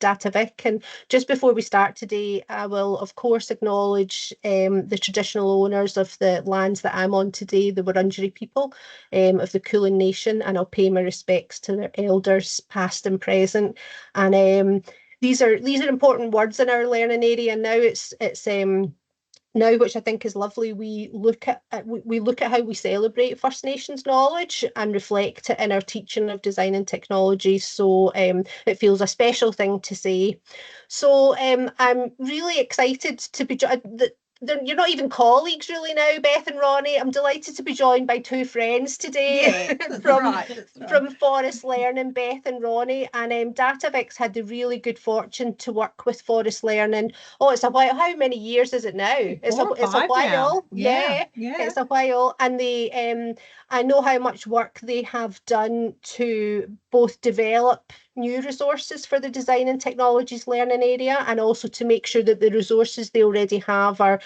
DATTA Vic. And just before we start today, I will, of course, acknowledge the traditional owners of the lands that I'm on today, the Wurundjeri people of the Kulin Nation, and I'll pay my respects to their elders, past and present. And these are important words in our learning area. Now it's now, which I think is lovely, we look at how we celebrate First Nations knowledge and reflect it in our teaching of design and technology. So it feels a special thing to say. So I'm really excited to be you're not even colleagues really now, Beth and Ronnie. I'm delighted to be joined by two friends today from Forest Learning, Beth and Ronnie. And DATTA Vic's had the really good fortune to work with Forest Learning. Oh, it's a while. How many years is it now? It's a while. Yeah, it's a while. And I know how much work they have done to both develop new resources for the design and technologies learning area, and also to make sure that the resources they already have are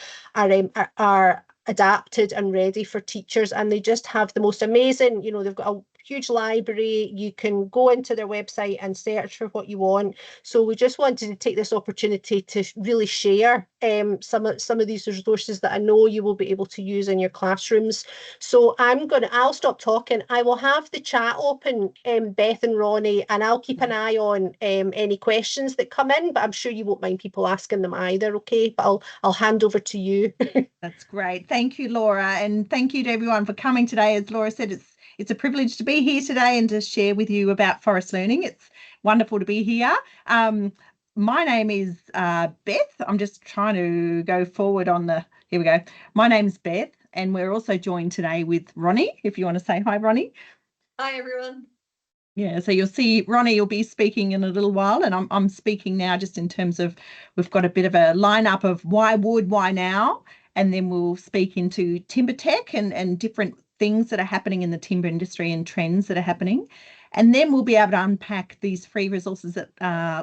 adapted and ready for teachers. And they just have the most amazing, they've got a huge library. You can go into their website and search for what you want. So we just wanted to take this opportunity to really share some of these resources that I know you will be able to use in your classrooms. So I'll stop talking. I will have the chat open, Beth and Ronnie, and I'll keep an eye on any questions that come in, but I'm sure you won't mind people asking them either, okay? But I'll hand over to you. That's great. Thank you, Laura, and thank you to everyone for coming today. As Laura said, it's a privilege to be here today and to share with you about forest learning. It's wonderful to be here. My name is Beth. I'm just trying to go forward here we go. My name's Beth, and we're also joined today with Ronnie, if you want to say hi, Ronnie. Hi, everyone. Yeah, so you'll see Ronnie will be speaking in a little while, and I'm speaking now just in terms of we've got a bit of a lineup of why now, and then we'll speak into timber tech and different things that are happening in the timber industry and trends that are happening. And then we'll be able to unpack these free resources that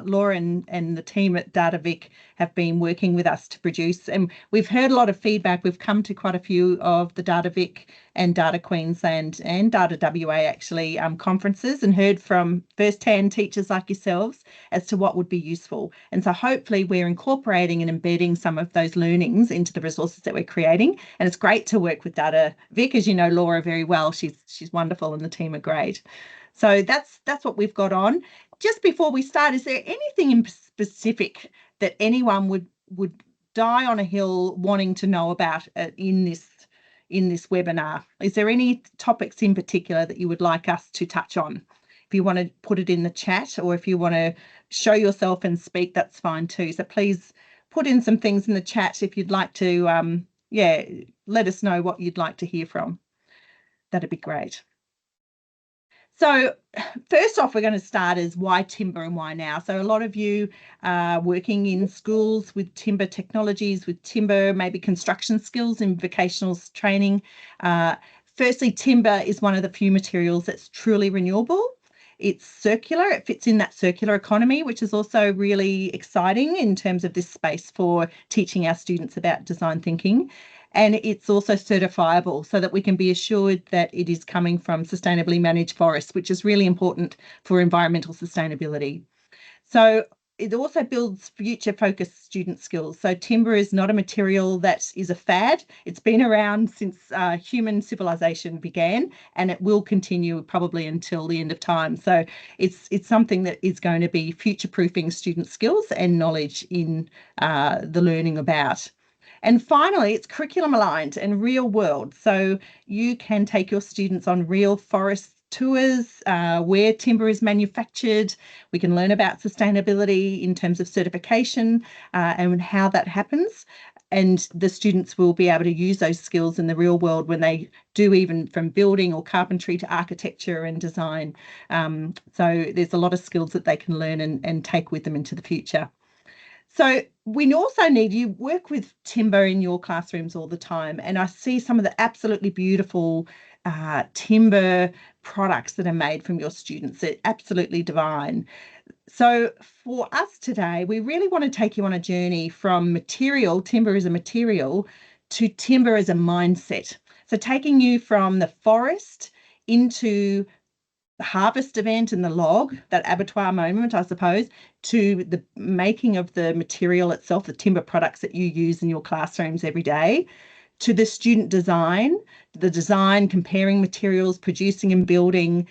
Laura and the team at DATTA Vic have been working with us to produce. And we've heard a lot of feedback. We've come to quite a few of the DATTA Vic and DATTA Queensland and DATTA WA actually conferences, and heard from first-hand teachers like yourselves as to what would be useful. And so hopefully we're incorporating and embedding some of those learnings into the resources that we're creating. And it's great to work with DATTA Vic. As you know Laura very well, she's wonderful and the team are great. So that's what we've got on. Just before we start, is there anything in specific that anyone would die on a hill wanting to know about in this webinar? Is there any topics in particular that you would like us to touch on? If you want to put it in the chat, or if you want to show yourself and speak, that's fine too. So please put in some things in the chat if you'd like to, let us know what you'd like to hear from. That'd be great. So first off, we're going to start as why timber and why now. So a lot of you are working in schools with timber technologies, with timber, maybe construction skills in vocational training. Firstly, timber is one of the few materials that's truly renewable. It's circular. It fits in that circular economy, which is also really exciting in terms of this space for teaching our students about design thinking. And it's also certifiable so that we can be assured that it is coming from sustainably managed forests, which is really important for environmental sustainability. So it also builds future-focused student skills. So timber is not a material that is a fad. It's been around since human civilization began, and it will continue probably until the end of time. So it's something that is going to be future-proofing student skills and knowledge in the learning about. And finally, it's curriculum aligned and real world. So you can take your students on real forest tours where timber is manufactured. We can learn about sustainability in terms of certification and how that happens. And the students will be able to use those skills in the real world when they do, even from building or carpentry to architecture and design. So there's a lot of skills that they can learn and take with them into the future. So we also you work with timber in your classrooms all the time, and I see some of the absolutely beautiful timber products that are made from your students. They're absolutely divine. So for us today, we really want to take you on a journey from timber as a material, to timber as a mindset. So taking you from the forest into the harvest event and the log, that abattoir moment, I suppose, to the making of the material itself, the timber products that you use in your classrooms every day, to the student design, the design, comparing materials, producing and building,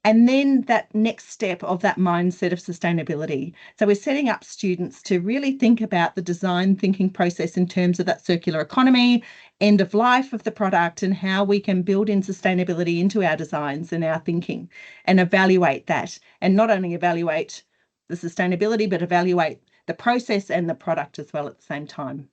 and then that next step of that mindset of sustainability. So we're setting up students to really think about the design thinking process in terms of that circular economy, end of life of the product, and how we can build in sustainability into our designs and our thinking and evaluate that. And not only evaluate the sustainability, but evaluate the process and the product as well at the same time.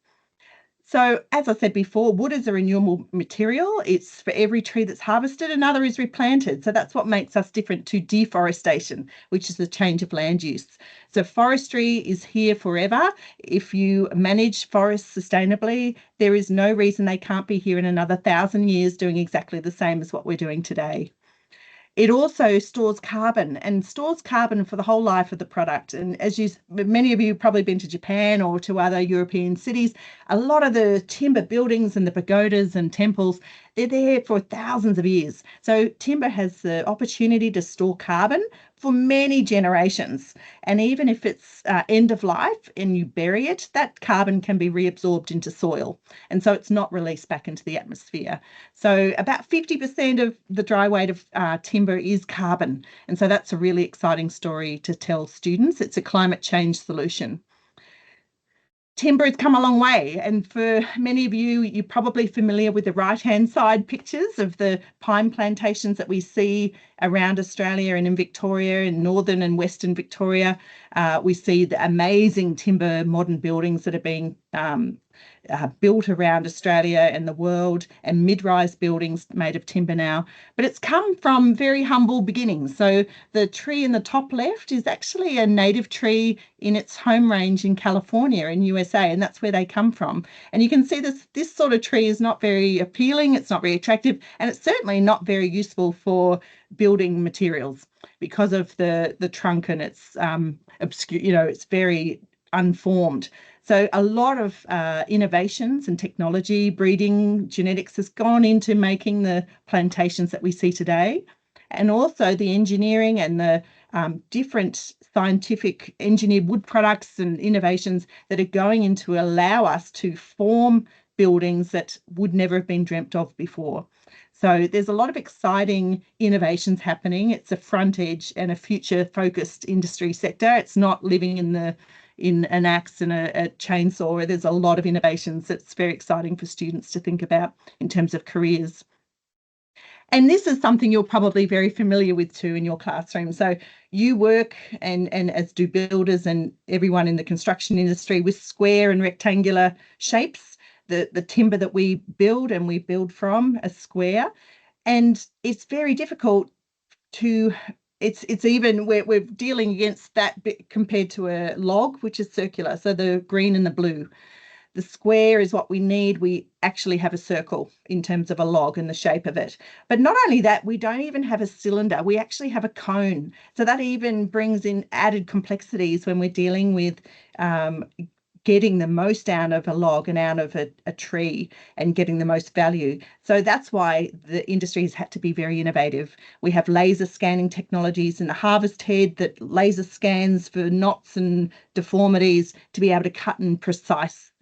So, as I said before, wood is a renewable material. It's for every tree that's harvested, another is replanted. So that's what makes us different to deforestation, which is the change of land use. So forestry is here forever. If you manage forests sustainably, there is no reason they can't be here in another 1,000 years doing exactly the same as what we're doing today. It also stores carbon for the whole life of the product. And many of you have probably been to Japan or to other European cities, a lot of the timber buildings and the pagodas and temples, they're there for thousands of years. So timber has the opportunity to store carbon for many generations. And even if it's end of life and you bury it, that carbon can be reabsorbed into soil. And so it's not released back into the atmosphere. So about 50% of the dry weight of timber is carbon. And so that's a really exciting story to tell students. It's a climate change solution. Timber has come a long way, and for many of you, you're probably familiar with the right-hand side pictures of the pine plantations that we see around Australia and in Victoria, in northern and western Victoria. We see the amazing timber modern buildings that are being built around Australia and the world, and mid-rise buildings made of timber now. But it's come from very humble beginnings. So the tree in the top left is actually a native tree in its home range in California in USA, and that's where they come from. And you can see this sort of tree is not very appealing, it's not very attractive, and it's certainly not very useful for building materials because of the trunk, and it's obscure, it's very unformed. So a lot of innovations and technology, breeding, genetics has gone into making the plantations that we see today. And also the engineering and the different scientific engineered wood products and innovations that are going in to allow us to form buildings that would never have been dreamt of before. So there's a lot of exciting innovations happening. It's a front edge and a future focused industry sector. It's not living in an axe and a chainsaw. There's a lot of innovations that's very exciting for students to think about in terms of careers. And this is something you're probably very familiar with too in your classroom. So you work, and as do builders and everyone in the construction industry, with square and rectangular shapes. The timber that we build from a square, and it's very difficult to it's even we're dealing against that bit compared to a log, which is circular. So the green and the blue. The square is what we need. We actually have a circle in terms of a log and the shape of it. But not only that, we don't even have a cylinder. We actually have a cone. So that even brings in added complexities when we're dealing with getting the most out of a log and out of a tree and getting the most value. So that's why the industry has had to be very innovative. We have laser scanning technologies in the harvest head that laser scans for knots and deformities to be able to cut in precise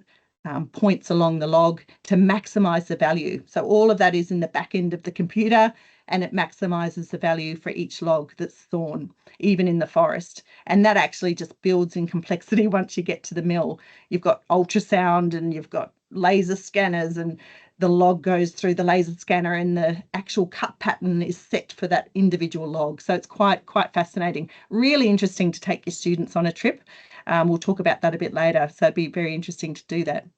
points along the log to maximize the value. So all of that is in the back end of the computer, and it maximizes the value for each log that's sawn, even in the forest. And that actually just builds in complexity once you get to the mill. You've got ultrasound and you've got laser scanners, and the log goes through the laser scanner and the actual cut pattern is set for that individual log. So it's quite fascinating. Really interesting to take your students on a trip. We'll talk about that a bit later. So it'd be very interesting to do that.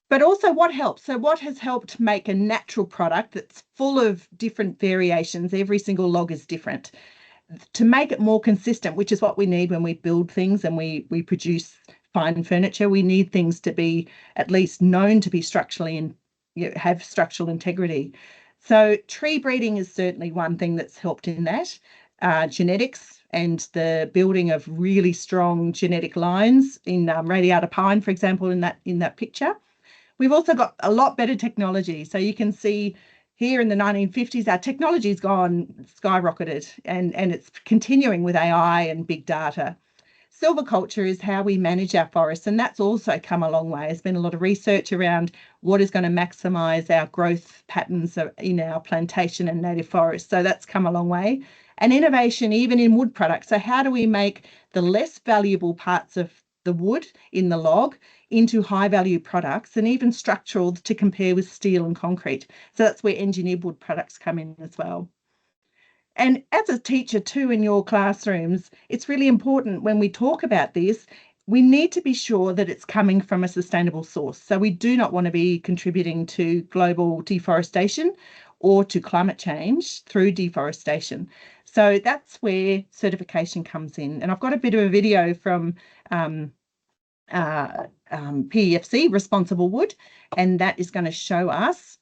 But also what helps? So what has helped make a natural product that's full of different variations? Every single log is different. To make it more consistent, which is what we need when we build things and we produce fine furniture, we need things to be at least known to be structurally and have structural integrity. So tree breeding is certainly one thing that's helped in that. Genetics and the building of really strong genetic lines in radiata pine, for example, in that picture. We've also got a lot better technology. So you can see here in the 1950s, our technology has gone skyrocketed, and it's continuing with AI and big data. silviculture is how we manage our forests, and that's also come a long way. There's been a lot of research around what is going to maximise our growth patterns in our plantation and native forests. So that's come a long way. And innovation even in wood products. So how do we make the less valuable parts of the wood in the log into high value products, and even structural to compare with steel and concrete? So that's where engineered wood products come in as well. And as a teacher too in your classrooms, it's really important when we talk about this, we need to be sure that it's coming from a sustainable source. So we do not want to be contributing to global deforestation or to climate change through deforestation. So that's where certification comes in. And I've got a bit of a video from PEFC, Responsible Wood, and that is going to show us.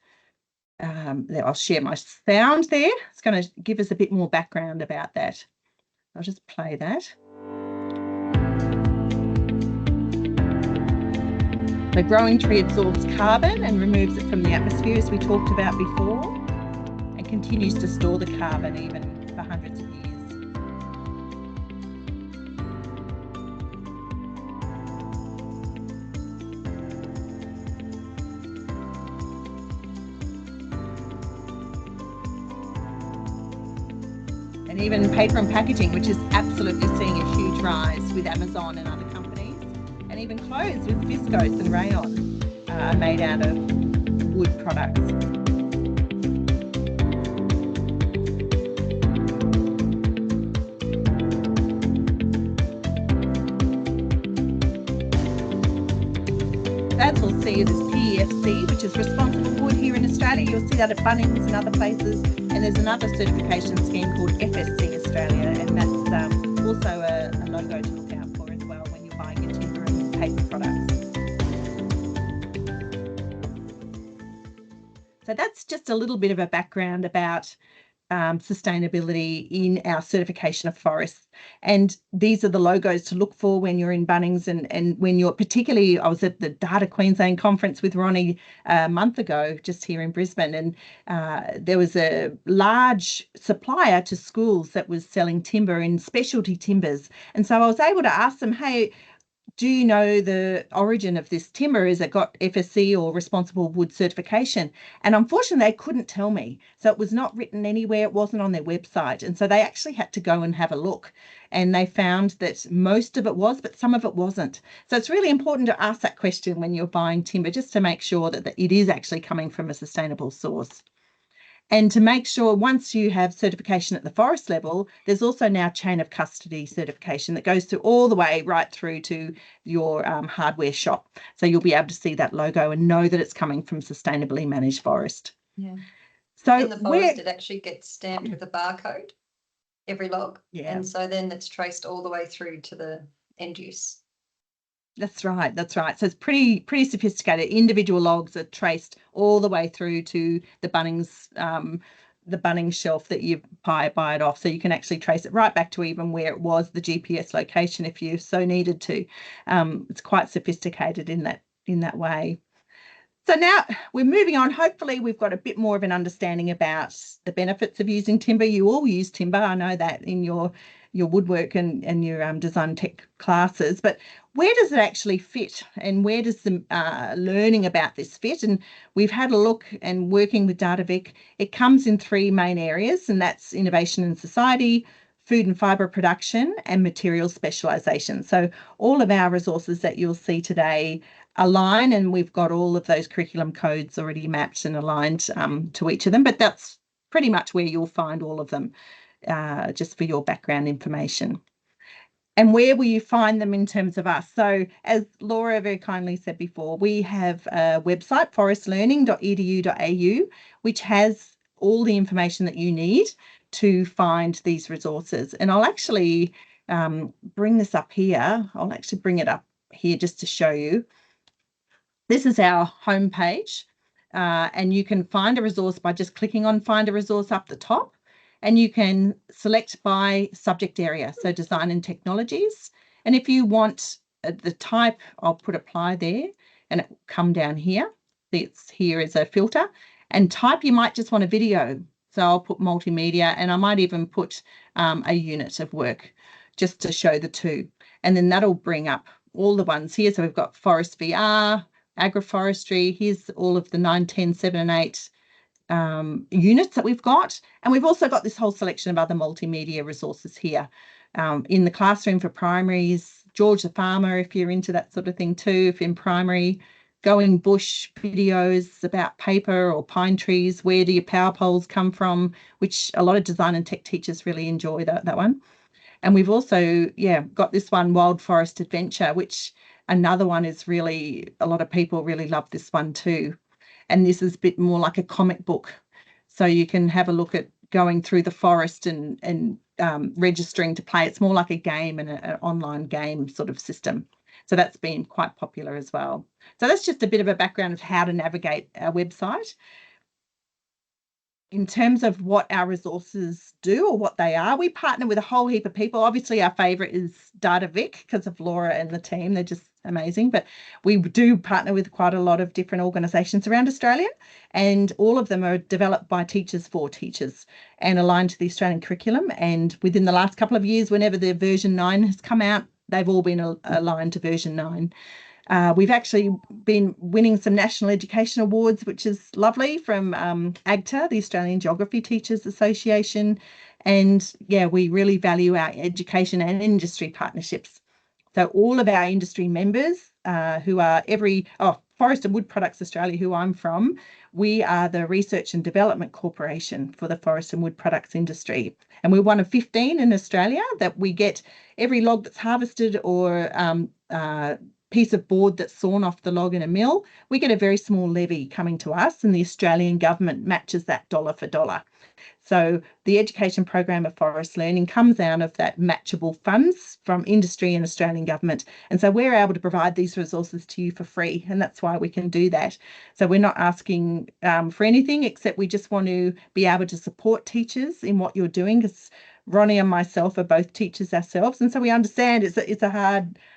I'll share my sound there. It's going to give us a bit more background about that. I'll just play that. The growing tree absorbs carbon and removes it from the atmosphere, as we talked about before, and continues to store the carbon even for hundreds of years. And even paper and packaging, which is absolutely seeing a huge rise with Amazon and other companies, and even clothes with viscose and rayon are made out of wood products. That we'll see is PEFC, which is Responsible Wood here in Australia. You'll see that at Bunnings and other places. And there's another certification scheme called FSC Australia, and that's also a logo to look out for as well when you're buying your timber and paper products. So that's just a little bit of a background about sustainability in our certification of forests. And these are the logos to look for when you're in Bunnings, and when you're particularly, I was at the DATTA Queensland conference with Ronnie a month ago, just here in Brisbane, and there was a large supplier to schools that was selling timber in specialty timbers. And so I was able to ask them, hey, do you know the origin of this timber? Is it got FSC or Responsible Wood certification? And unfortunately, they couldn't tell me. So it was not written anywhere. It wasn't on their website. And so they actually had to go and have a look. And they found that most of it was, but some of it wasn't. So it's really important to ask that question when you're buying timber, just to make sure that it is actually coming from a sustainable source. And to make sure, once you have certification at the forest level, there's also now chain of custody certification that goes through all the way right through to your hardware shop. So you'll be able to see that logo and know that it's coming from sustainably managed forest. Yeah. So in the forest, it actually gets stamped with a barcode, every log. Yeah. And so then it's traced all the way through to the end use. That's right. That's right. So it's pretty sophisticated. Individual logs are traced all the way through to the Bunnings shelf that you buy it off. So you can actually trace it right back to even where it was, the GPS location, if you so needed to. It's quite sophisticated in that way. So now we're moving on. Hopefully we've got a bit more of an understanding about the benefits of using timber. You all use timber. I know that in your woodwork and your design tech classes, but where does it actually fit, and where does the learning about this fit? And we've had a look, and working with DATTA Vic, it comes in three main areas, and that's innovation in society, food and fibre production, and material specialisation. So all of our resources that you'll see today align, and we've got all of those curriculum codes already mapped and aligned to each of them, but that's pretty much where you'll find all of them, just for your background information. And where will you find them in terms of us? So as Laura very kindly said before, we have a website, forestlearning.edu.au, which has all the information that you need to find these resources. And I'll actually bring this up here. I'll actually bring it up here just to show you. This is our homepage, and you can find a resource by just clicking on Find a Resource up the top. And you can select by subject area, so design and technologies. And if you want the type, I'll put apply there, and it will come down here. It's here as a filter. And type, you might just want a video. So I'll put multimedia, and I might even put a unit of work just to show the two. And then that'll bring up all the ones here. So we've got Forest VR, Agroforestry. Here's all of the 9, 10, 7 and 8 units that we've got. And we've also got this whole selection of other multimedia resources here. In the classroom for primaries, George the Farmer, if you're into that sort of thing too, if in primary, going bush videos about paper or pine trees, where do your power poles come from, which a lot of design and tech teachers really enjoy that one. And we've also, got this one, Wild Forest Adventure, which another one is really, a lot of people really love this one too. And this is a bit more like a comic book. So you can have a look at going through the forest and registering to play. It's more like a game and an online game sort of system. So that's been quite popular as well. So that's just a bit of a background of how to navigate our website. In terms of what our resources do or what they are, we partner with a whole heap of people. Obviously, our favourite is DATTA Vic because of Laura and the team. They're just amazing. But we do partner with quite a lot of different organisations around Australia, and all of them are developed by teachers for teachers and aligned to the Australian curriculum. And within the last couple of years, whenever the version 9 has come out, they've all been aligned to version 9. We've actually been winning some national education awards, which is lovely, from AGTA, the Australian Geography Teachers Association. And we really value our education and industry partnerships. So all of our industry members who are Forest and Wood Products Australia, who I'm from, we are the Research and Development Corporation for the forest and wood products industry. And we're one of 15 in Australia that we get every log that's harvested or piece of board that's sawn off the log in a mill, we get a very small levy coming to us, and the Australian government matches that dollar for dollar. So the education program of forest learning comes out of that matchable funds from industry and Australian government. And so we're able to provide these resources to you for free, and that's why we can do that. So we're not asking for anything, except we just want to be able to support teachers in what you're doing, because Ronnie and myself are both teachers ourselves, and so we understand it's a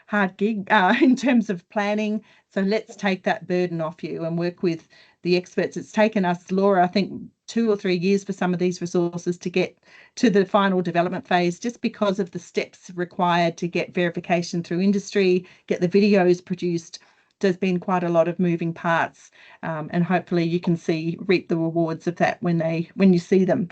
hard gig in terms of planning. So let's take that burden off you and work with the experts. It's taken us, Laura, I think 2 or 3 years for some of these resources to get to the final development phase, just because of the steps required to get verification through industry, get the videos produced. There's been quite a lot of moving parts, and hopefully you can reap the rewards of that when you see them.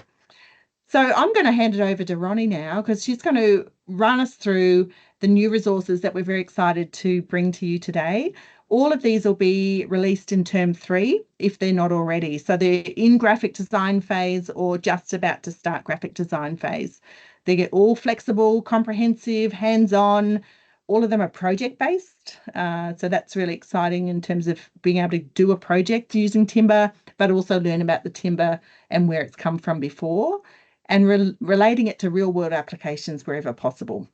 So I'm going to hand it over to Ronnie now, because she's going to run us through the new resources that we're very excited to bring to you today. All of these will be released in term 3 if they're not already. So they're in graphic design phase or just about to start graphic design phase. They get all flexible, comprehensive, hands-on. All of them are project-based. So that's really exciting in terms of being able to do a project using timber, but also learn about the timber and where it's come from before, and relating it to real-world applications wherever possible.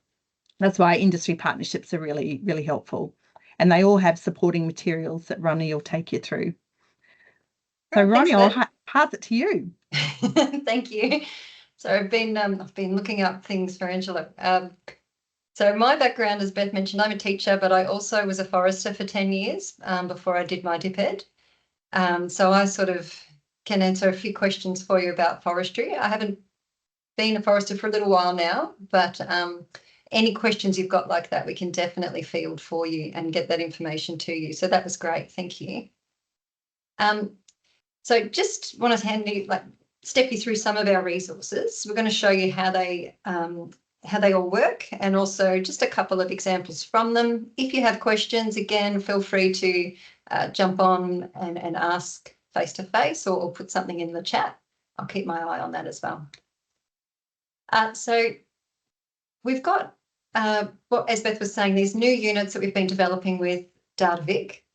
That's why industry partnerships are really, really helpful. And they all have supporting materials that Ronnie will take you through. So Ronnie, I'll pass it to you. Thank you. So I've been looking up things for Angela. So my background, as Beth mentioned, I'm a teacher, but I also was a forester for 10 years before I did my DipEd. So I sort of can answer a few questions for you about forestry. I haven't been a forester for a little while now, but any questions you've got like that, we can definitely field for you and get that information to you. So that was great. Thank you. So just want to step you through some of our resources. We're going to show you how they all work, and also just a couple of examples from them. If you have questions, again, feel free to jump on and ask face-to-face or put something in the chat. I'll keep my eye on that as well. So we've got, as Beth was saying, these new units that we've been developing with DATTA Vic.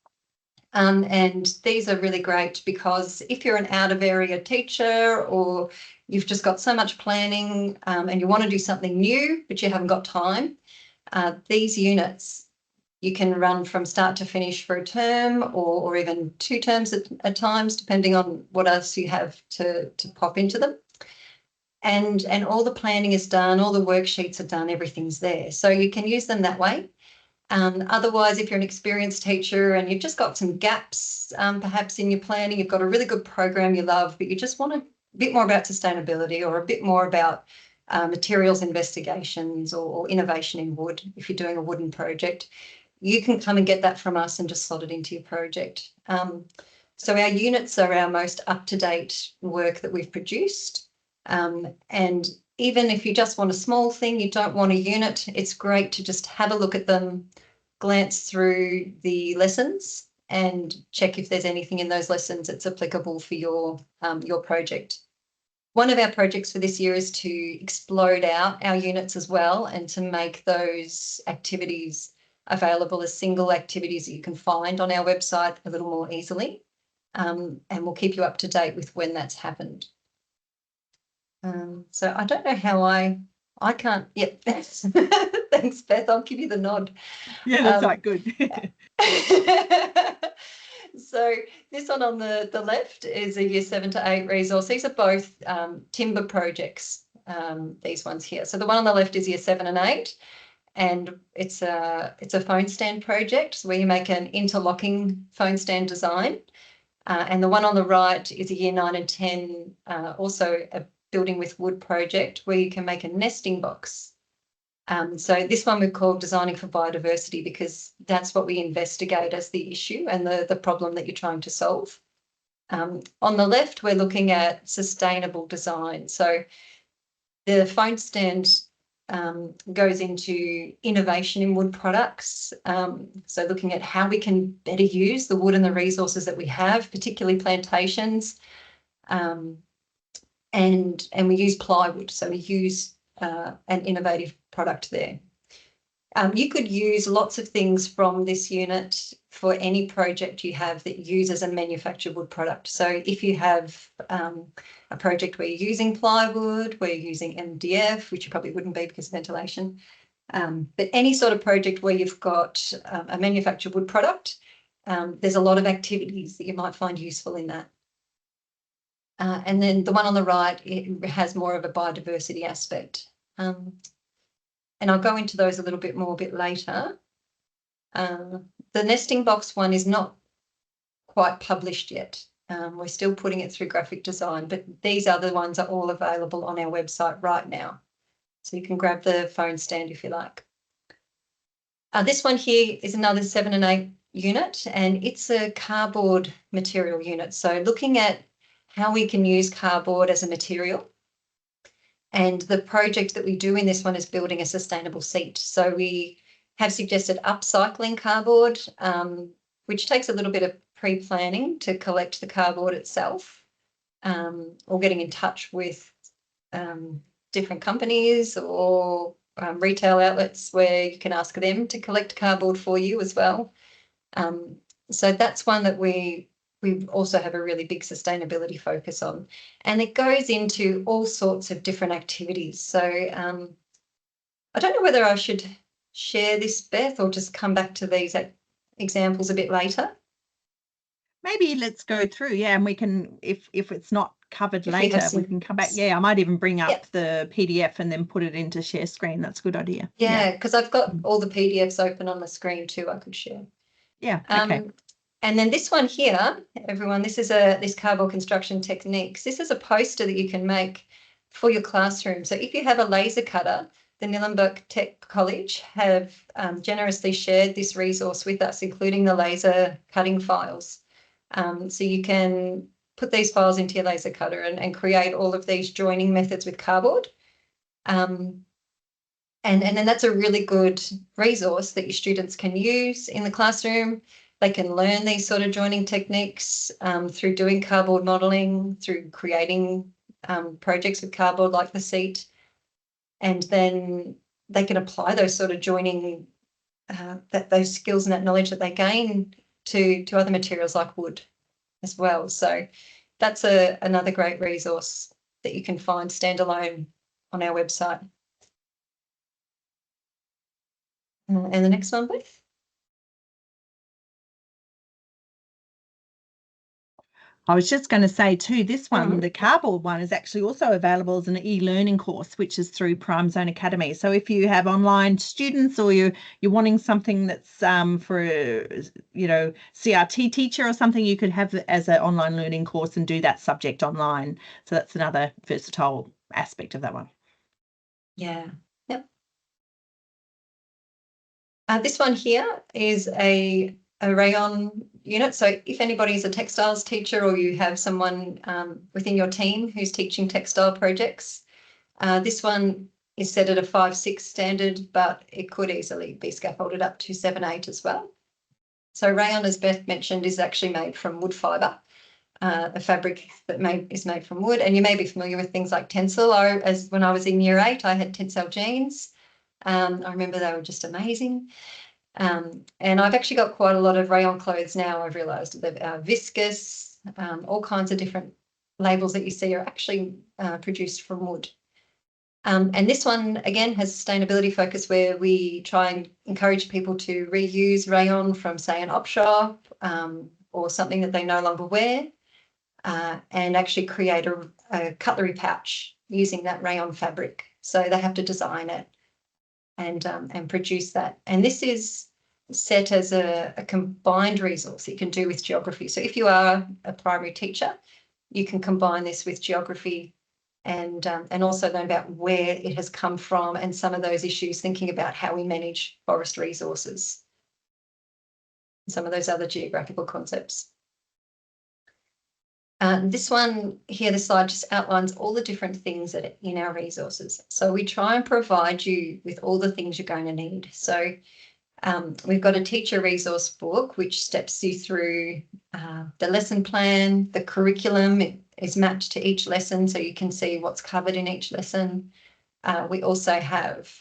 And these are really great because if you're an out-of-area teacher, or you've just got so much planning and you want to do something new but you haven't got time, these units you can run from start to finish for a term or even 2 terms at times, depending on what else you have to pop into them. And all the planning is done, all the worksheets are done, everything's there. So you can use them that way. Otherwise, if you're an experienced teacher and you've just got some gaps perhaps in your planning, you've got a really good program you love, but you just want a bit more about sustainability or a bit more about materials investigations or innovation in wood, if you're doing a wooden project, you can come and get that from us and just slot it into your project. So our units are our most up-to-date work that we've produced. And even if you just want a small thing, you don't want a unit, it's great to just have a look at them, glance through the lessons and check if there's anything in those lessons that's applicable for your project. One of our projects for this year is to explode out our units as well and to make those activities available as single activities that you can find on our website a little more easily. And we'll keep you up to date with when that's happened. So I don't know how I can't, yep, thanks Beth, I'll give you the nod. Yeah, that's right, good. So this one on the left is a year 7 to 8 resource. These are both timber projects, these ones here. So the one on the left is year 7 and 8, and it's a phone stand project where you make an interlocking phone stand design. And the one on the right is a year 9 and 10, also a building with wood project where you can make a nesting box. So this one we've called Designing for Biodiversity because that's what we investigate as the issue and the problem that you're trying to solve. On the left, we're looking at sustainable design. So the phone stand goes into innovation in wood products. So looking at how we can better use the wood and the resources that we have, particularly plantations. And we use plywood. So we use an innovative product there. You could use lots of things from this unit for any project you have that uses a manufactured wood product. So if you have a project where you're using plywood, where you're using MDF, which you probably wouldn't be because of ventilation, but any sort of project where you've got a manufactured wood product, there's a lot of activities that you might find useful in that. And then the one on the right, it has more of a biodiversity aspect. And I'll go into those a little bit more a bit later. The nesting box one is not quite published yet. We're still putting it through graphic design, but these other ones are all available on our website right now. So you can grab the phone stand if you like. This one here is another 7 and 8 unit, and it's a cardboard material unit. So looking at how we can use cardboard as a material. And the project that we do in this one is building a sustainable seat. So we have suggested upcycling cardboard, which takes a little bit of pre-planning to collect the cardboard itself, or getting in touch with different companies or retail outlets where you can ask them to collect cardboard for you as well. So that's one that we also have a really big sustainability focus on, and it goes into all sorts of different activities. So I don't know whether I should share this, Beth, or just come back to these examples a bit later. Maybe let's go through, yeah, and we can, if it's not covered later, we can come back. Yeah, I might even bring up the PDF and then put it into share screen. That's a good idea. Yeah, because I've got all the PDFs open on the screen too, I could share. Yeah, okay. And then this one here, everyone, this is this cardboard construction techniques. This is a poster that you can make for your classroom. So if you have a laser cutter, the Nillenburg Tech College have generously shared this resource with us, including the laser cutting files. So you can put these files into your laser cutter and create all of these joining methods with cardboard. And then that's a really good resource that your students can use in the classroom. They can learn these sort of joining techniques through doing cardboard modelling, through creating projects with cardboard like the seat, and then they can apply those sort of joining, those skills and that knowledge that they gain to other materials like wood as well. So that's another great resource that you can find standalone on our website. And the next one, please. I was just going to say too, this one, the cardboard one, is actually also available as an e-learning course, which is through Prime Zone Academy. So if you have online students or you're wanting something that's for a, CRT teacher or something, you could have it as an online learning course and do that subject online. So that's another versatile aspect of that one. Yeah. Yep. This one here is a rayon unit. So if anybody's a textiles teacher or you have someone within your team who's teaching textile projects, this one is set at a 5/6 standard, but it could easily be scaffolded up to 7/8 as well. So rayon, as Beth mentioned, is actually made from wood fibre, a fabric that is made from wood. And you may be familiar with things like tencel. When I was in year 8, I had tencel jeans. I remember they were just amazing. And I've actually got quite a lot of rayon clothes now. I've realised they're viscous, all kinds of different labels that you see are actually produced from wood. And this one, again, has sustainability focus where we try and encourage people to reuse rayon from, say, an op shop or something that they no longer wear and actually create a cutlery pouch using that rayon fabric. So they have to design it and produce that. And this is set as a combined resource that you can do with geography. So if you are a primary teacher, you can combine this with geography and also learn about where it has come from and some of those issues, thinking about how we manage forest resources, some of those other geographical concepts. This one here, the slide just outlines all the different things that are in our resources. So we try and provide you with all the things you're going to need. So we've got a teacher resource book which steps you through the lesson plan, the curriculum. It is mapped to each lesson so you can see what's covered in each lesson. We also have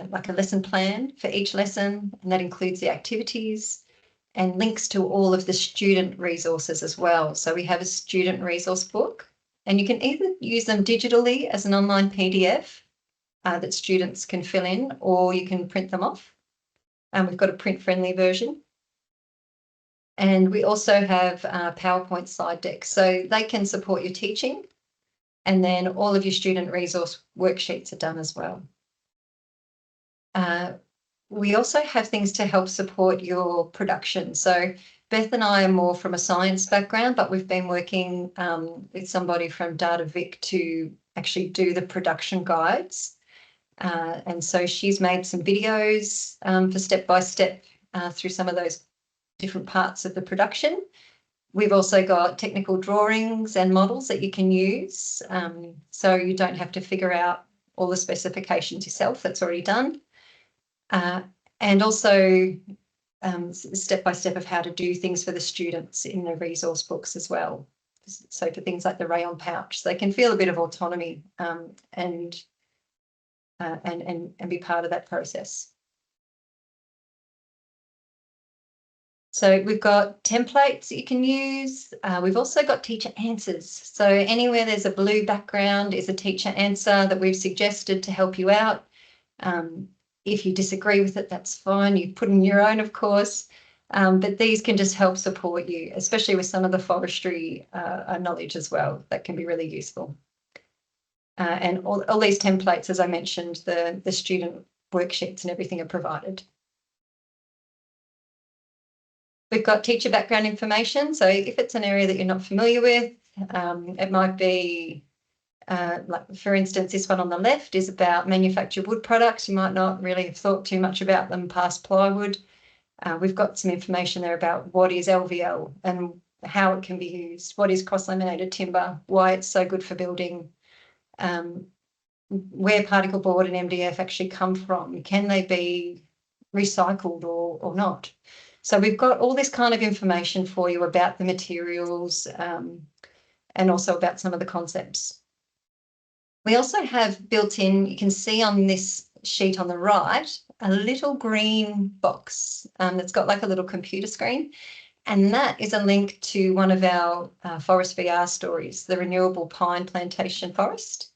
like a lesson plan for each lesson, and that includes the activities and links to all of the student resources as well. So we have a student resource book, and you can either use them digitally as an online PDF that students can fill in, or you can print them off. And we've got a print-friendly version. And we also have PowerPoint slide decks, so they can support your teaching. And then all of your student resource worksheets are done as well. We also have things to help support your production. So Beth and I are more from a science background, but we've been working with somebody from DATTA Vic to actually do the production guides. And so she's made some videos for step-by-step through some of those different parts of the production. We've also got technical drawings and models that you can use, so you don't have to figure out all the specifications yourself. That's already done. And also step-by-step of how to do things for the students in the resource books as well. So for things like the rayon pouch, they can feel a bit of autonomy and be part of that process. So we've got templates that you can use. We've also got teacher answers. So anywhere there's a blue background is a teacher answer that we've suggested to help you out. If you disagree with it, that's fine. You put in your own, of course. But these can just help support you, especially with some of the forestry knowledge as well. That can be really useful. And all these templates, as I mentioned, the student worksheets and everything are provided. We've got teacher background information. So if it's an area that you're not familiar with, it might be, like for instance, this one on the left is about manufactured wood products. You might not really have thought too much about them past plywood. We've got some information there about what is LVL and how it can be used, what is cross-laminated timber, why it's so good for building, where particle board and MDF actually come from, can they be recycled or not. So we've got all this kind of information for you about the materials and also about some of the concepts. We also have built in, you can see on this sheet on the right, a little green box that's got like a little computer screen. And that is a link to one of our Forest VR stories, the Renewable Pine Plantation Forest.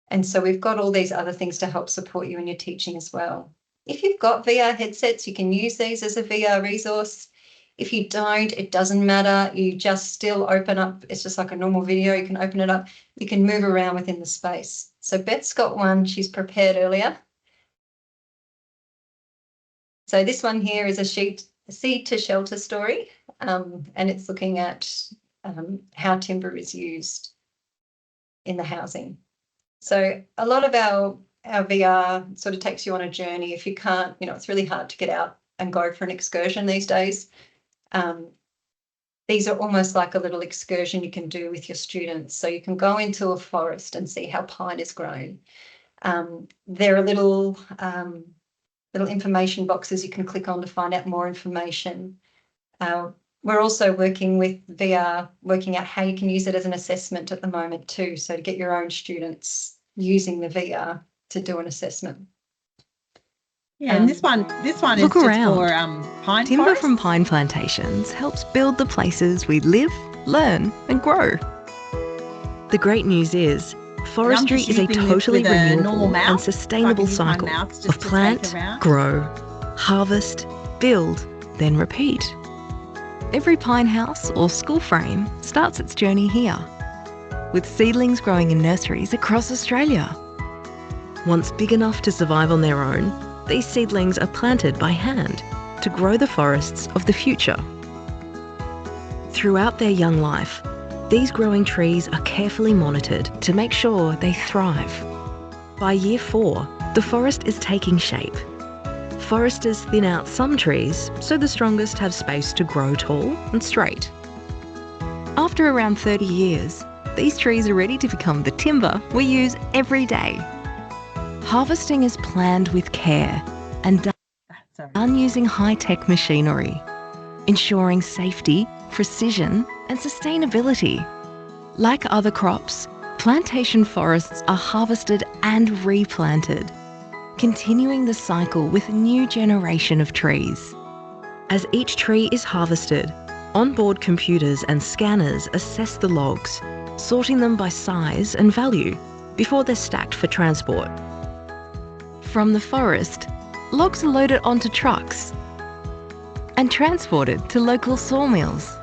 And so we've got all these other things to help support you in your teaching as well. If you've got VR headsets, you can use these as a VR resource. If you don't, it doesn't matter. You just still open up. It's just like a normal video. You can open it up. You can move around within the space. So Beth's got one she's prepared earlier. So this one here is a seed to shelter story, and it's looking at how timber is used in the housing. So a lot of our VR sort of takes you on a journey. If you can't, it's really hard to get out and go for an excursion these days. These are almost like a little excursion you can do with your students. So you can go into a forest and see how pine is grown. There are little information boxes you can click on to find out more information. We're also working with VR, working out how you can use it as an assessment at the moment too. So to get your own students using the VR to do an assessment. Yeah, and this one is Look just around. for pine Timber forests. from pine plantations helps build the places we live, learn and grow. The great news is, forestry is a using this totally with a normal renewable mouth, and sustainable so I can use my cycle mouth just of to take plant, around. grow, harvest, build, then repeat. Every pine house or school frame starts its journey here, with seedlings growing in nurseries across Australia. Once big enough to survive on their own, these seedlings are planted by hand to grow the forests of the future. Throughout their young life, these growing trees are carefully monitored to make sure they thrive. By year 4, the forest is taking shape. Foresters thin out some trees so the strongest have space to grow tall and straight. After around 30 years, these trees are ready to become the timber we use every day. Harvesting is planned with care and done using high-tech machinery, ensuring safety, precision and sustainability. Like other crops, plantation forests are harvested and replanted, continuing the cycle with a new generation of trees. As each tree is harvested, onboard computers and scanners assess the logs, sorting them by size and value before they're stacked for transport. From the forest, logs are loaded onto trucks and transported to local sawmills,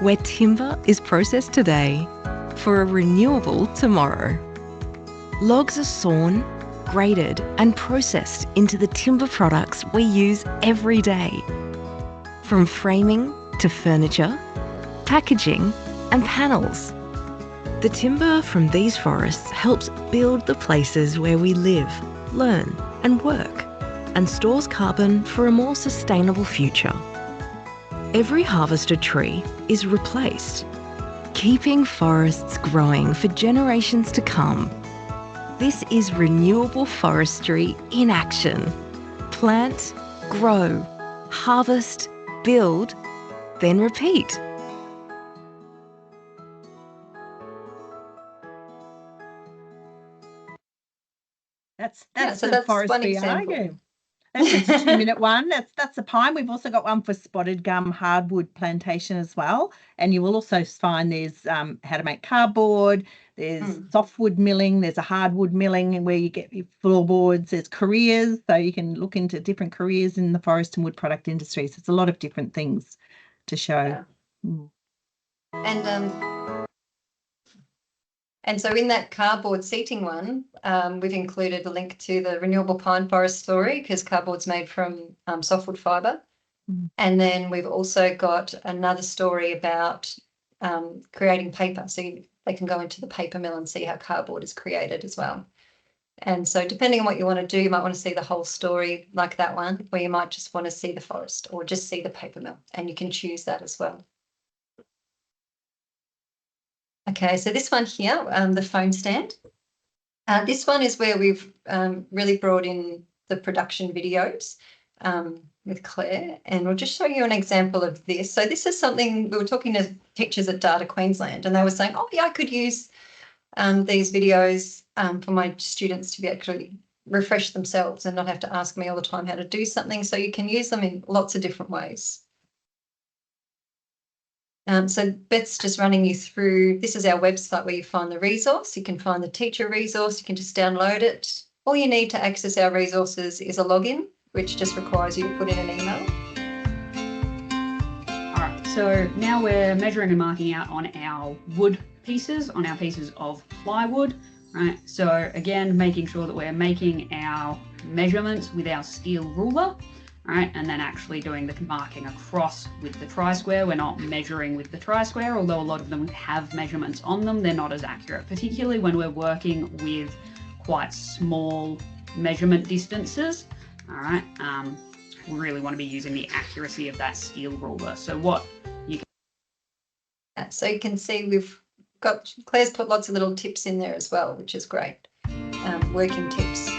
where timber is processed today for a renewable tomorrow. Logs are sawn, graded and processed into the timber products we use every day, from framing to furniture, packaging and panels. The timber from these forests helps build the places where we live, learn and work, and stores carbon for a more sustainable future. Every harvested tree is replaced, keeping forests growing for generations to come. This is renewable forestry in action. Plant, grow, harvest, build, then repeat. That's so the that's forest one VR example. game. That's just a 2-minute one. That's a pine. We've also got one for spotted gum hardwood plantation as well. And you will also find there's how to make cardboard, there's softwood milling, there's a hardwood milling where you get your floorboards, there's careers. So you can look into different careers in the forest and wood product industry. So it's a lot of different things to show. Yeah. And so in that cardboard seating one, we've included a link to the renewable pine forest story, because cardboard's made from softwood fibre. And then we've also got another story about creating paper. So they can go into the paper mill and see how cardboard is created as well. And so depending on what you want to do, you might want to see the whole story like that one, or you might just want to see the forest or just see the paper mill, and you can choose that as well. Okay, so this one here, the phone stand. This one is where we've really brought in the production videos with Claire, and we'll just show you an example of this. So this is something, we were talking to teachers at DATTA Queensland, and they were saying, oh yeah, I could use these videos for my students to be actually refresh themselves and not have to ask me all the time how to do something. So you can use them in lots of different ways. So Beth's just running you through, this is our website where you find the resource. You can find the teacher resource, you can just download it. All you need to access our resources is a login, which just requires you to put in an email. All right, so now we're measuring and marking out on our wood pieces, on our pieces of plywood, right? So again, making sure that we're making our measurements with our steel ruler. all right, and then actually doing the marking across with the tri-square. We're not measuring with the tri-square, although a lot of them have measurements on them. They're not as accurate, particularly when we're working with quite small measurement distances. All right, we really want to be using the accuracy of that steel ruler. So what you can... So you can see we've got, Claire's put lots of little tips in there as well, which is great, working tips.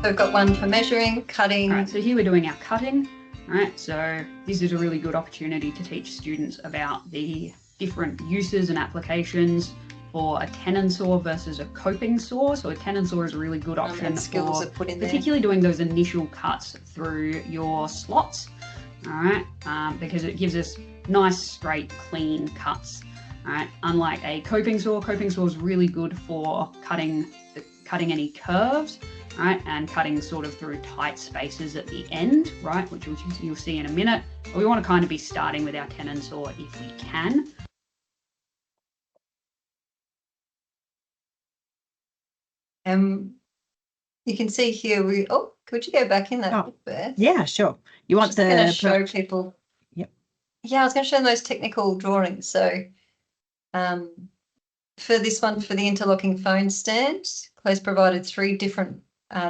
So we've got one for measuring, cutting. All right, so here we're doing our cutting. All right, so this is a really good opportunity to teach students about the different uses and applications for a tenon saw versus a coping saw. So a tenon saw is a really good option skills for are put in there. particularly doing those initial cuts through your slots. All right, because it gives us nice, straight, clean cuts. All right, unlike a coping saw is really good for cutting any curves. Right, and cutting sort of through tight spaces at the end, right, which you'll see in a minute. But we want to kind of be starting with our tenon saw if we can. You can see here could you go back in that bit? Yeah, sure. You want to going to show people? Yep. Yeah, I was going to show them those technical drawings. So for this one, for the interlocking phone stand, Claire's provided 3 different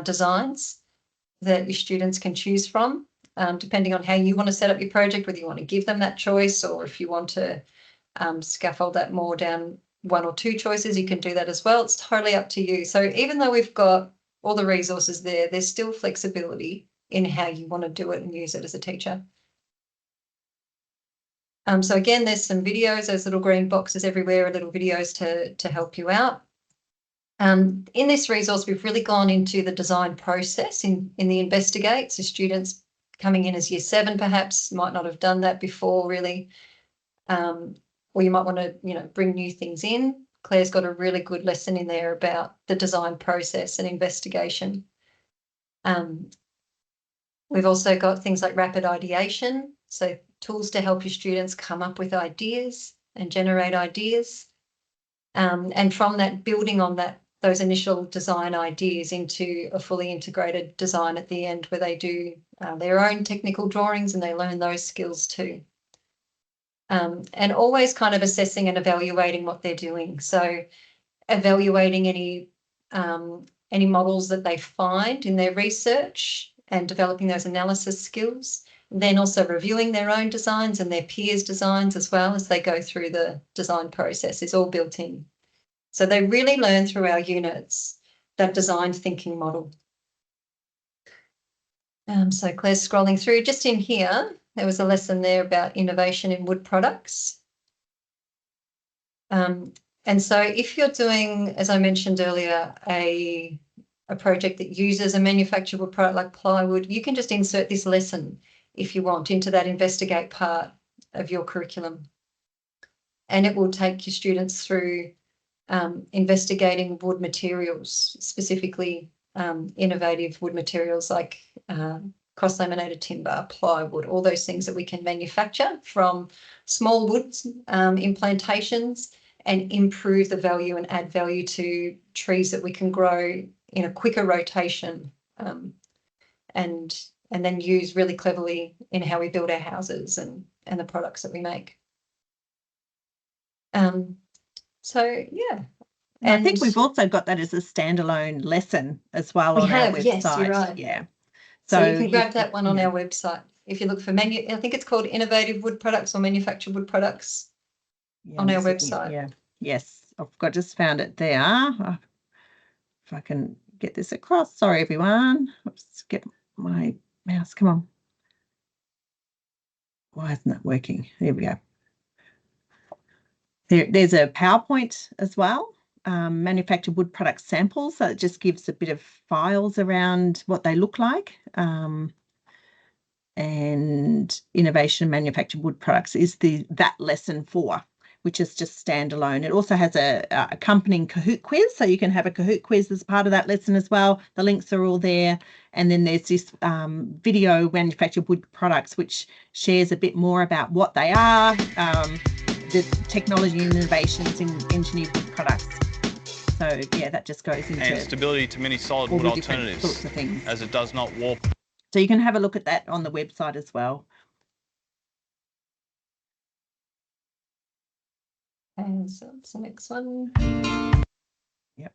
designs that your students can choose from, depending on how you want to set up your project, whether you want to give them that choice or if you want to scaffold that more down 1 or 2 choices, you can do that as well. It's totally up to you. So even though we've got all the resources there, there's still flexibility in how you want to do it and use it as a teacher. So again, there's some videos, those little green boxes everywhere are little videos to help you out. In this resource, we've really gone into the design process in the Investigate. So students coming in as Year 7 perhaps might not have done that before really, or you might want to, bring new things in. Claire's got a really good lesson in there about the design process and investigation. We've also got things like rapid ideation, so tools to help your students come up with ideas and generate ideas. And from that, building on those initial design ideas into a fully integrated design at the end where they do their own technical drawings and they learn those skills too. And always kind of assessing and evaluating what they're doing. So evaluating any models that they find in their research and developing those analysis skills. Then also reviewing their own designs and their peers' designs as well as they go through the design process is all built in. So they really learn through our units that design thinking model. So Claire's scrolling through. Just in here, there was a lesson there about innovation in wood products. And so if you're doing, as I mentioned earlier, a project that uses a manufactured wood product like plywood, you can just insert this lesson if you want into that Investigate part of your curriculum. And it will take your students through investigating wood materials, specifically innovative wood materials like cross-laminated timber, plywood, all those things that we can manufacture from small woods in plantations and improve the value and add value to trees that we can grow in a quicker rotation and then use really cleverly in how we build our houses and the products that we make. So, yeah. And I think we've also got that as a standalone lesson as well on our website. Yes, you're right. Yeah. So you can grab that one on our website. If you look for I think it's called Innovative Wood Products or Manufactured Wood Products on our website. Yeah. Yes, I've just found it there. If I can get this across. Sorry, everyone. Let's get my mouse. Come on. Why isn't that working? There we go. There's a PowerPoint as well, manufactured wood product samples. So it just gives a bit of files around what they look like. And innovation manufactured wood products is that lesson 4, which is just standalone. It also has a accompanying Kahoot quiz, so you can have a Kahoot quiz as part of that lesson as well. The links are all there. And then there's this video manufactured wood products, which shares a bit more about what they are, the technology and innovations in engineered wood products. So yeah, that just goes into and stability to many solid wood alternatives, sorts of things. as it does not warp. So you can have a look at that on the website as well. And so that's the next one. Yep.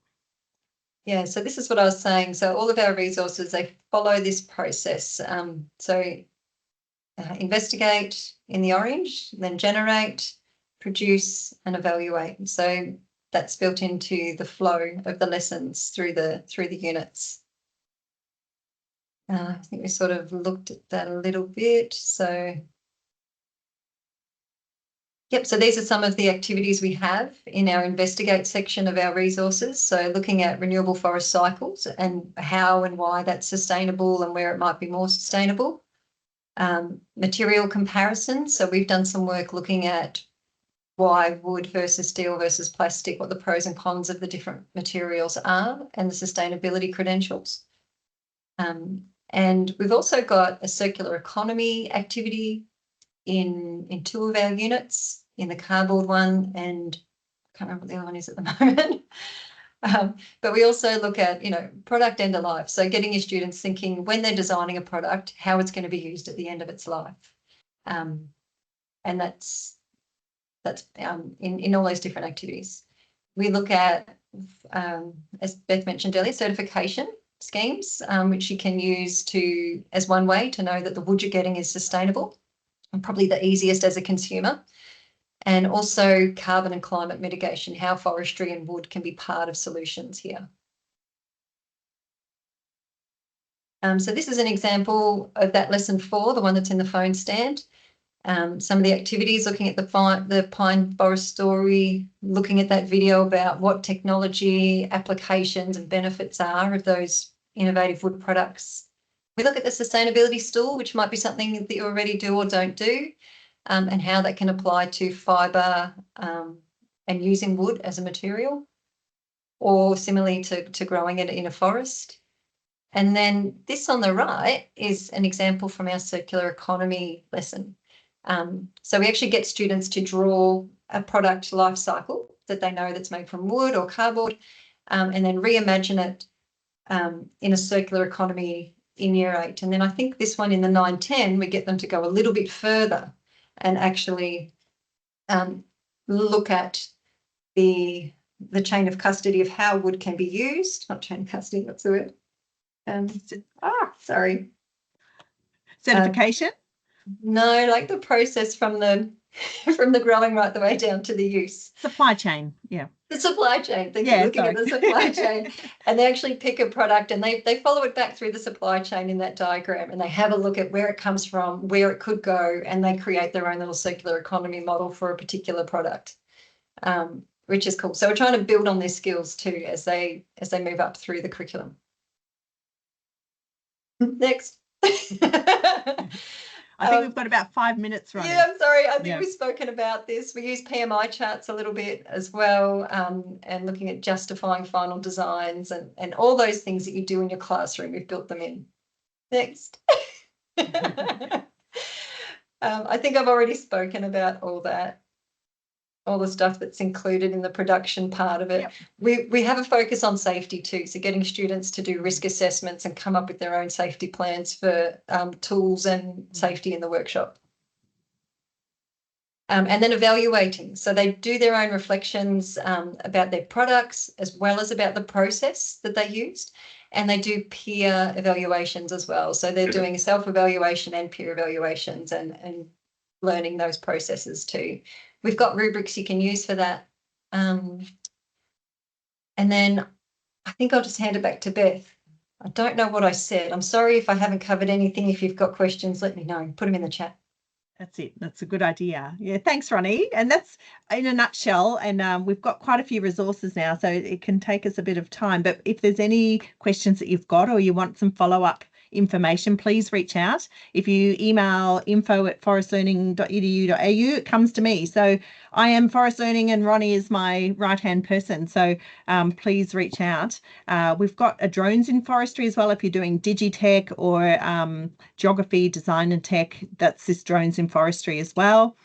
Yeah, so this is what I was saying. So all of our resources, they follow this process. Investigate in the orange, then generate, produce, and evaluate. So that's built into the flow of the lessons through the units. I think we sort of looked at that a little bit. So yep, so these are some of the activities we have in our investigate section of our resources. So looking at renewable forest cycles and how and why that's sustainable and where it might be more sustainable. Material comparisons. So we've done some work looking at why wood versus steel versus plastic, what the pros and cons of the different materials are, and the sustainability credentials. And we've also got a circular economy activity in 2 of our units, in the cardboard one, and I can't remember what the other one is at the moment. But we also look at, product end of life. So getting your students thinking when they're designing a product, how it's going to be used at the end of its life. And that's in all those different activities. We look at, as Beth mentioned earlier, certification schemes, which you can use as one way to know that the wood you're getting is sustainable, and probably the easiest as a consumer. And also carbon and climate mitigation, how forestry and wood can be part of solutions here. So this is an example of that lesson 4, the one that's in the phone stand. Some of the activities, looking at the pine forest story, looking at that video about what technology, applications and benefits are of those innovative wood products. We look at the sustainability stool, which might be something that you already do or don't do. And how that can apply to fibre and using wood as a material, or similarly to growing it in a forest. And then this on the right is an example from our circular economy lesson. So we actually get students to draw a product life cycle that they know that's made from wood or cardboard, and then reimagine it in a circular economy in Year 8. And then I think this one in the 9-10, we get them to go a little bit further and actually look at the chain of custody of how wood can be used. Not chain of custody, what's the word? Sorry. Certification? No, like the process from the growing right the way down to the use. Supply chain, yeah. The supply chain, looking at the supply chain. And they actually pick a product and they follow it back through the supply chain in that diagram, and they have a look at where it comes from, where it could go, and they create their own little circular economy model for a particular product, which is cool. So we're trying to build on their skills too as they move up through the curriculum. Next. I think we've got about 5 minutes running. Yeah, I'm sorry. I think we've spoken about this. We use PMI charts a little bit as well, and looking at justifying final designs and all those things that you do in your classroom. We've built them in. Next. I think I've already spoken about all that, all the stuff that's included in the production part of it. Yep. We have a focus on safety too, so getting students to do risk assessments and come up with their own safety plans for tools and safety in the workshop. And then evaluating. So they do their own reflections about their products as well as about the process that they used. And they do peer evaluations as well. So they're doing self-evaluation and peer evaluations and learning those processes too. We've got rubrics you can use for that. And then I think I'll just hand it back to Beth. I don't know what I said. I'm sorry if I haven't covered anything. If you've got questions, let me know. Put them in the chat. That's it. That's a good idea. Yeah, thanks, Ronnie. And that's in a nutshell. And we've got quite a few resources now, so it can take us a bit of time. But if there's any questions that you've got or you want some follow-up information, please reach out. If you email info@forestlearning.edu.au, it comes to me. So I am Forest Learning and Ronnie is my right-hand person. So please reach out. We've got a drones in forestry as well. If you're doing digitech or geography, design and tech, that's this drones in forestry as well.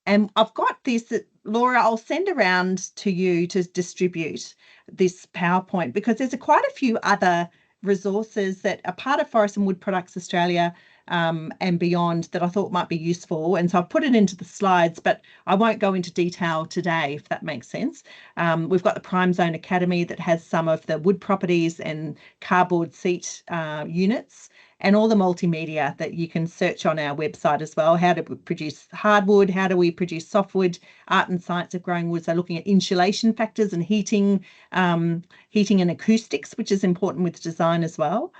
And I've got this, Laura, I'll send around to you to distribute this PowerPoint because there's quite a few other resources that are part of Forest and Wood Products Australia and beyond that I thought might be useful. And so I've put it into the slides, but I won't go into detail today, if that makes sense. We've got the Prime Zone Academy that has some of the wood properties and cardboard seat units, and all the multimedia that you can search on our website as well. How to produce hardwood, how do we produce softwood, art and science of growing wood. So looking at insulation factors and heating and acoustics, which is important with design as well.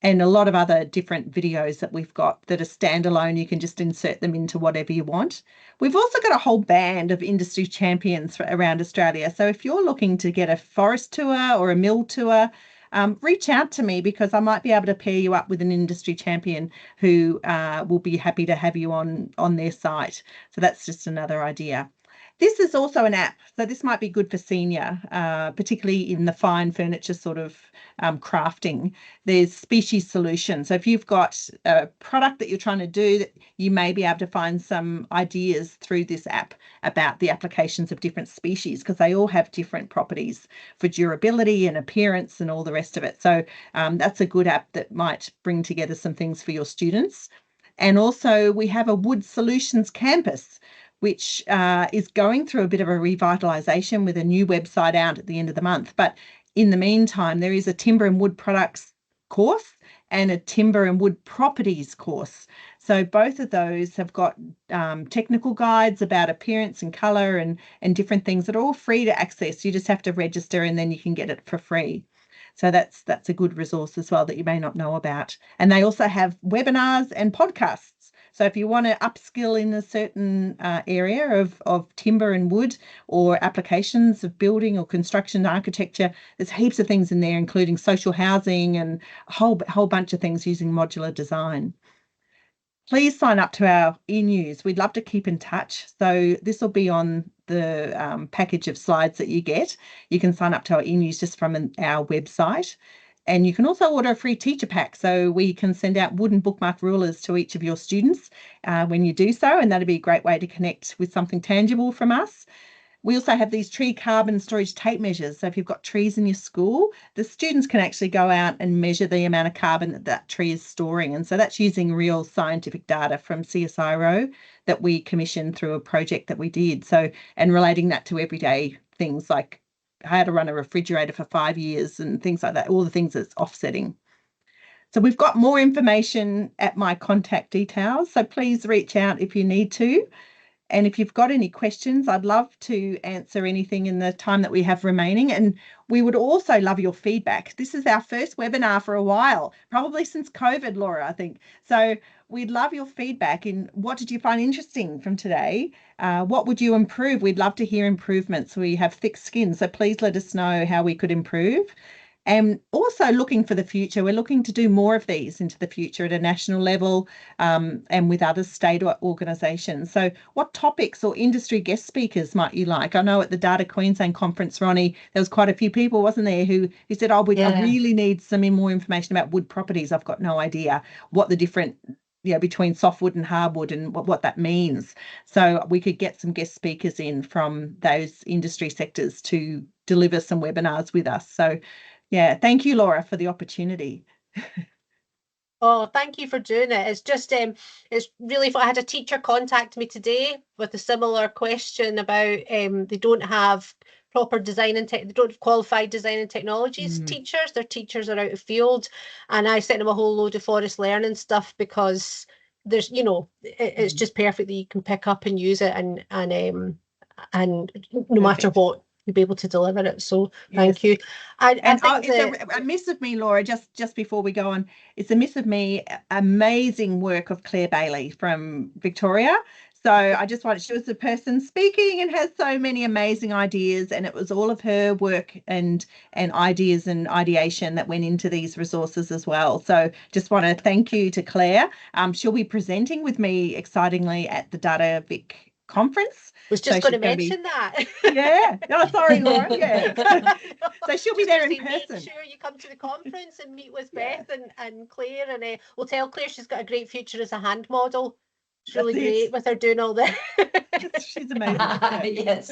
And a lot of other different videos that we've got that are standalone. You can just insert them into whatever you want. We've also got a whole band of industry champions around Australia. So if you're looking to get a forest tour or a mill tour, reach out to me, because I might be able to pair you up with an industry champion who will be happy to have you on their site. So that's just another idea. This is also an app, so this might be good for senior, particularly in the fine furniture sort of crafting. There's species solutions. So if you've got a product that you're trying to do, you may be able to find some ideas through this app about the applications of different species, because they all have different properties for durability and appearance and all the rest of it. So that's a good app that might bring together some things for your students. And also we have a Wood Solutions Campus, which is going through a bit of a revitalisation with a new website out at the end of the month. But in the meantime, there is a timber and wood products course and a timber and wood properties course. So both of those have got technical guides about appearance and colour and different things that are all free to access. You just have to register and then you can get it for free. So that's a good resource as well that you may not know about. And they also have webinars and podcasts. So if you want to upskill in a certain area of timber and wood, or applications of building or construction architecture, there's heaps of things in there, including social housing and a whole bunch of things using modular design. Please sign up to our e-news. We'd love to keep in touch. So this will be on the package of slides that you get. You can sign up to our e-news just from our website. And you can also order a free teacher pack, so we can send out wooden bookmark rulers to each of your students when you do so, and that'd be a great way to connect with something tangible from us. We also have these tree carbon storage tape measures. So if you've got trees in your school, the students can actually go out and measure the amount of carbon that tree is storing. And so that's using real scientific data from CSIRO that we commissioned through a project that we did. So, and relating that to everyday things like how to run a refrigerator for 5 years and things like that, all the things that's offsetting. So we've got more information at my contact details. So please reach out if you need to. And if you've got any questions, I'd love to answer anything in the time that we have remaining. And we would also love your feedback. This is our first webinar for a while, probably since COVID, Laura, I think. So we'd love your feedback in what did you find interesting from today? What would you improve? We'd love to hear improvements. We have thick skin, so please let us know how we could improve. And also looking for the future, we're looking to do more of these into the future at a national level and with other state organisations. So what topics or industry guest speakers might you like? I know at the Data Queensland conference, Ronnie, there was quite a few people, wasn't there, who said, I really need some more information about wood properties. I've got no idea what the different between softwood and hardwood and what that means. So we could get some guest speakers in from those industry sectors to deliver some webinars with us. So yeah, thank you, Laura, for the opportunity. Oh, thank you for doing it. It's just, it's really, I had a teacher contact me today with a similar question about they don't have proper design and they don't have qualified design and technologies teachers. Their teachers are out of field, and I sent them a whole load of forest learning stuff because there's, it's just perfect that you can pick up and use it and no matter what, you'll be able to deliver it. So thank you. I think it's a miss of me, Laura, just before we go on, it's a miss of me, amazing work of Claire Bailey from Victoria. So I just wanted, she was the person speaking and has so many amazing ideas, and it was all of her work and ideas and ideation that went into these resources as well. So just want to thank you to Claire. She'll be presenting with me excitingly at the DATTA Vic conference. Was just going to mention that. Yeah. No, sorry, Laura. Yeah. So she'll be there in person. Make sure you come to the conference and meet with Beth and Claire, and we'll tell Claire she's got a great future as a hand model. It's really That's it. great with her doing all that. She's amazing. Yeah. Yes.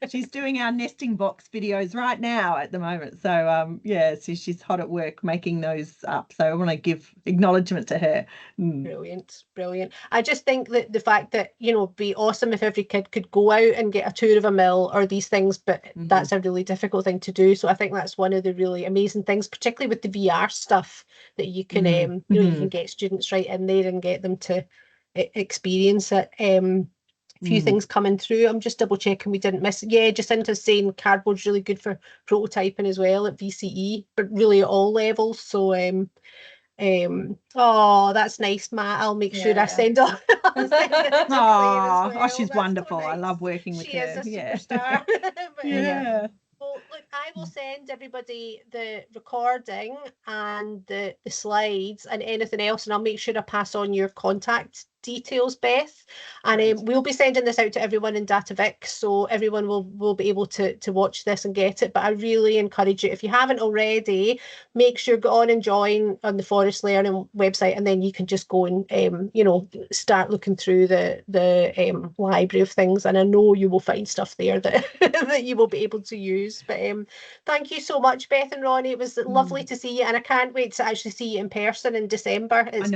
She's doing our nesting box videos right now at the moment. So yeah, so she's hot at work making those up. So I want to give acknowledgement to her. Brilliant, brilliant. I just think that the fact that, you know, be awesome if every kid could go out and get a tour of a mill or these things, but that's a really difficult thing to do. So I think that's one of the really amazing things, particularly with the VR stuff, that you can you know, you can get students right in there and get them to experience it. Few things coming through. I'm just double checking we didn't miss. Yeah, Jacinta's saying cardboard's really good for prototyping as well at VCE, but really at all levels. So oh, that's nice, Matt. I'll make sure I send off. I'll send it to Claire as well. Oh, she's That's so wonderful. I nice. love working with She her. is a Yeah. superstar. But, Yeah. well, look, I will send everybody the recording and the slides and anything else, and I'll make sure I pass on your contact details, Beth. And we'll be sending this out to everyone in DATTA Vic, so everyone will be able to watch this and get it. But I really encourage you, if you haven't already, make sure go on and join on the Forest Learning website, and then you can just go and you know, start looking through the library of things, and I know you will find stuff there that that you will be able to use. But thank you so much, Beth and Ronnie. It was lovely to see you, and I can't wait to actually see you in person in December. It's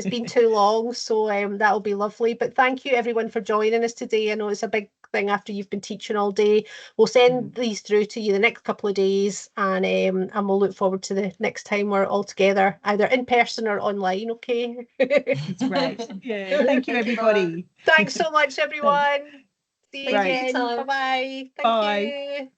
been too long, so that'll be lovely. But thank you everyone for joining us today. I know it's a big thing after you've been teaching all day. We'll send these through to you the next couple of days, and we'll look forward to the next time we're all together, either in person or online. Okay. That's great. Yeah. Thank you, everybody. Thanks so much, everyone. See you Thank you for your again. time. Bye-bye. Thank Bye. you.